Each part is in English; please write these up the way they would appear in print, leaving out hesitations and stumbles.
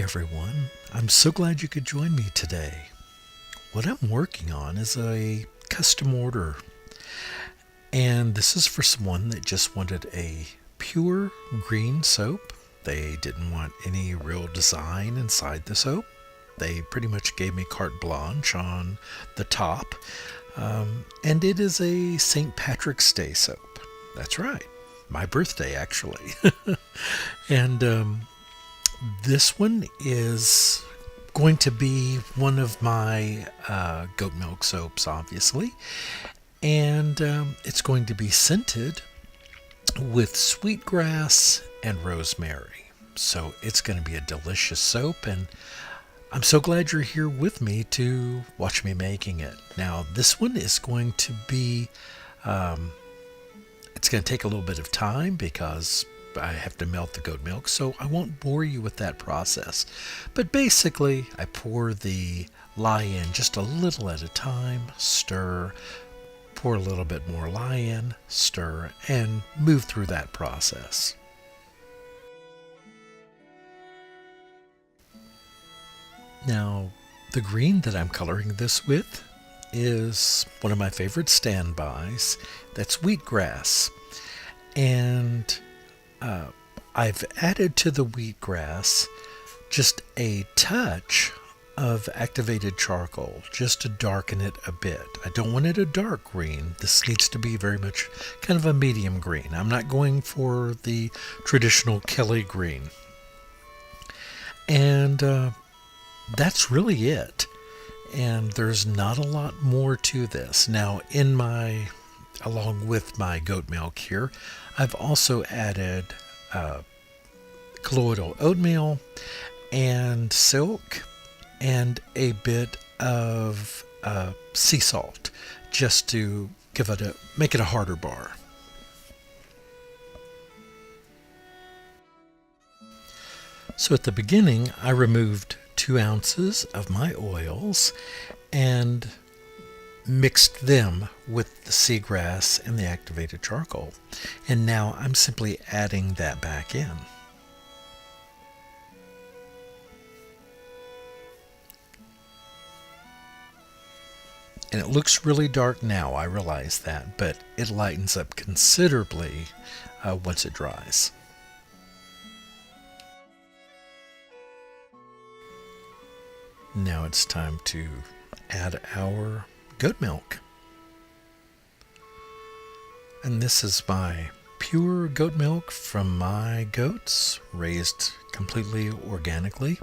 everyone. I'm so glad you could join me today. What I'm working on is a custom order, and this is for someone that just wanted a pure green soap. They didn't want any real design inside the soap. They pretty much gave me carte blanche on the top, and it is a St. Patrick's Day soap. That's right, my birthday actually. and This one is going to be one of my goat milk soaps, obviously, and it's going to be scented with sweetgrass and rosemary. So it's going to be a delicious soap, and I'm so glad you're here with me to watch me making it. Now, this one is going to be, it's going to take a little bit of time because I have to melt the goat milk, so I won't bore you with that process. But basically, I pour the lye in just a little at a time, stir, pour a little bit more lye in, stir, and move through that process. Now, the green that I'm coloring this with is one of my favorite standbys. That's wheatgrass. And I've added to the wheatgrass just a touch of activated charcoal, just to darken it a bit. I don't want it a dark green. This needs to be very much kind of a medium green. I'm not going for the traditional Kelly green. And that's really it. And there's not a lot more to this. Now, along with my goat milk here, I've also added colloidal oatmeal and silk and a bit of sea salt, just to make it a harder bar. So at the beginning, I removed 2 ounces of my oils and mixed them with the seagrass and the activated charcoal. And now I'm simply adding that back in. And it looks really dark now, I realize that, but it lightens up considerably once it dries. Now it's time to add our goat milk. And this is my pure goat milk from my goats, raised completely organically.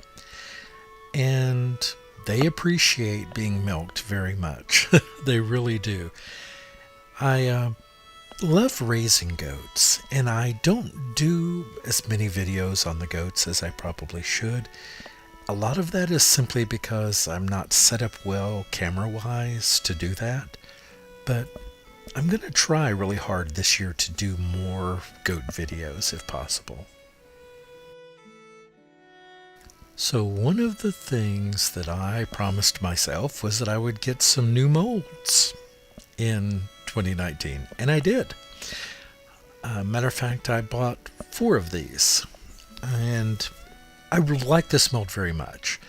And they appreciate being milked very much. They really do. I love raising goats, and I don't do as many videos on the goats as I probably should. A lot of that is simply because I'm not set up well camera-wise to do that, but I'm going to try really hard this year to do more goat videos if possible. So one of the things that I promised myself was that I would get some new molds in 2019, and I did. Matter of fact, I bought 4 of these, and I like this mold very much.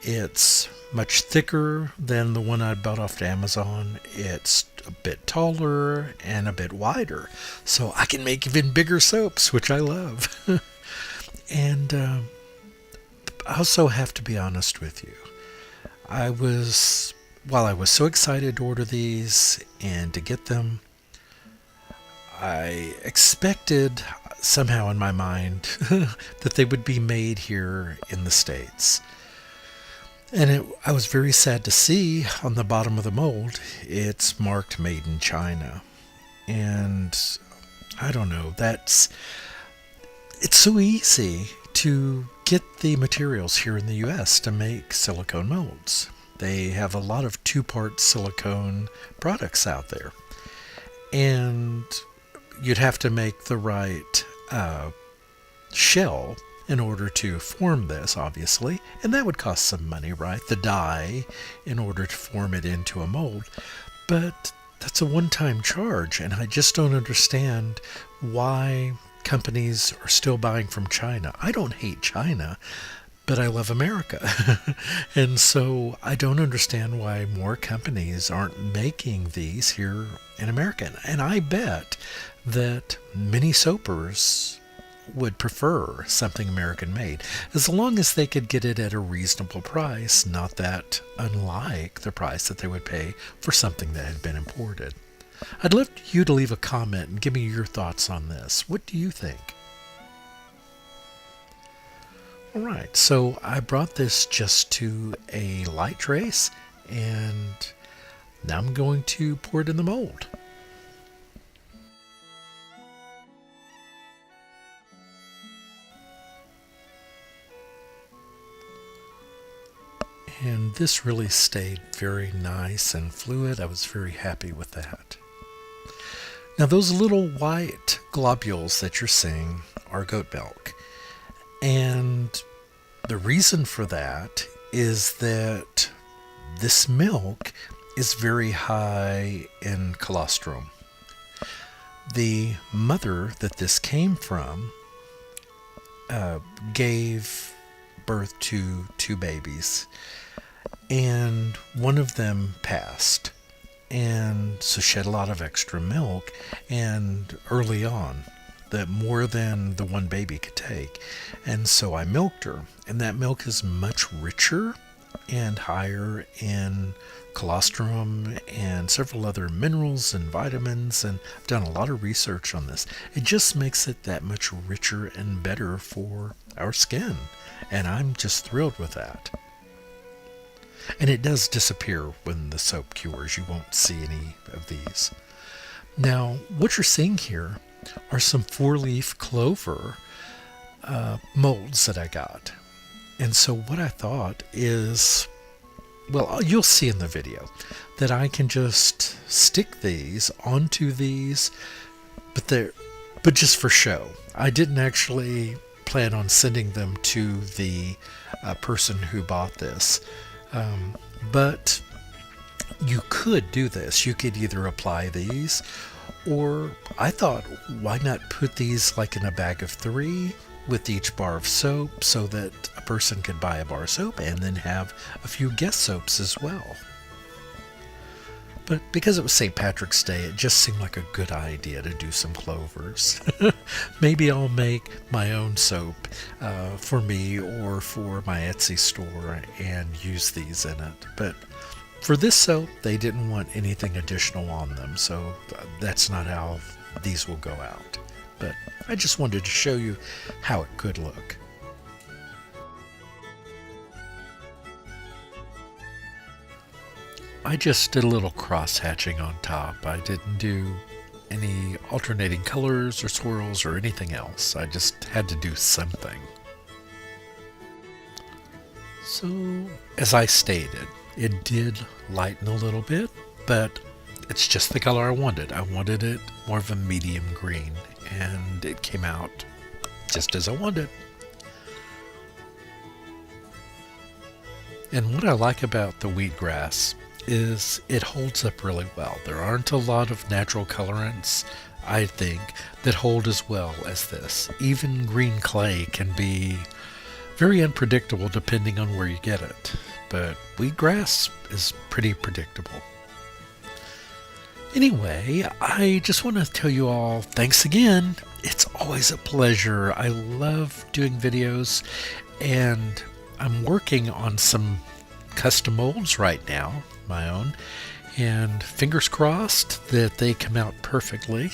It's much thicker than the one I bought off Amazon. It's a bit taller and a bit wider, so I can make even bigger soaps, which I love. And I also have to be honest with you. While I was so excited to order these and to get them, I expected somehow in my mind that they would be made here in the States. And I was very sad to see on the bottom of the mold, it's marked made in China. And I don't know, it's so easy to get the materials here in the US to make silicone molds. They have a lot of 2-part silicone products out there. And you'd have to make the right shell in order to form this, obviously, and that would cost some money, right? The dye in order to form it into a mold. But that's a one-time charge, and I just don't understand why companies are still buying from China. I don't hate China, but I love America. And so I don't understand why more companies aren't making these here in America. And I bet that many soapers would prefer something American made, as long as they could get it at a reasonable price, not that unlike the price that they would pay for something that had been imported. I'd love you to leave a comment and give me your thoughts on this. What do you think? All right, so I brought this just to a light trace, and now I'm going to pour it in the mold. And this really stayed very nice and fluid. I was very happy with that. Now those little white globules that you're seeing are goat milk. And the reason for that is that this milk is very high in colostrum. The mother that this came from gave birth to two babies, and one of them passed, and so she had a lot of extra milk, and early on, that more than the one baby could take. And so I milked her, and that milk is much richer and higher in colostrum and several other minerals and vitamins, and I've done a lot of research on this. It just makes it that much richer and better for our skin, and I'm just thrilled with that. And it does disappear when the soap cures. You won't see any of these. Now, what you're seeing here are some 4-leaf clover molds that I got. And so what I thought is, well, you'll see in the video that I can just stick these onto these, but just for show. I didn't actually plan on sending them to the person who bought this. But you could do this. You could either apply these, or I thought, why not put these like in a bag of 3 with each bar of soap, so that a person could buy a bar of soap and then have a few guest soaps as well. But because it was St. Patrick's Day, it just seemed like a good idea to do some clovers. Maybe I'll make my own soap for me or for my Etsy store and use these in it. But for this soap, they didn't want anything additional on them, so that's not how these will go out. But I just wanted to show you how it could look. I just did a little cross hatching on top. I didn't do any alternating colors or swirls or anything else. I just had to do something. So, as I stated, it did lighten a little bit, but it's just the color I wanted. I wanted it more of a medium green, and it came out just as I wanted. And what I like about the wheatgrass is it holds up really well. There aren't a lot of natural colorants, I think, that hold as well as this. Even green clay can be very unpredictable depending on where you get it, but wheatgrass is pretty predictable. Anyway, I just want to tell you all thanks again. It's always a pleasure. I love doing videos, and I'm working on some custom molds right now, my own, and fingers crossed that they come out perfectly.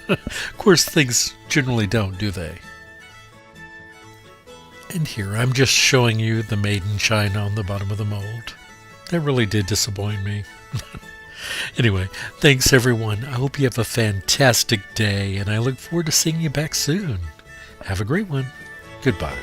Of course, things generally don't, do they? And here I'm just showing you the maiden china on the bottom of the mold. That really did disappoint me. Anyway, thanks everyone. I hope you have a fantastic day, and I look forward to seeing you back soon. Have a great one. Goodbye.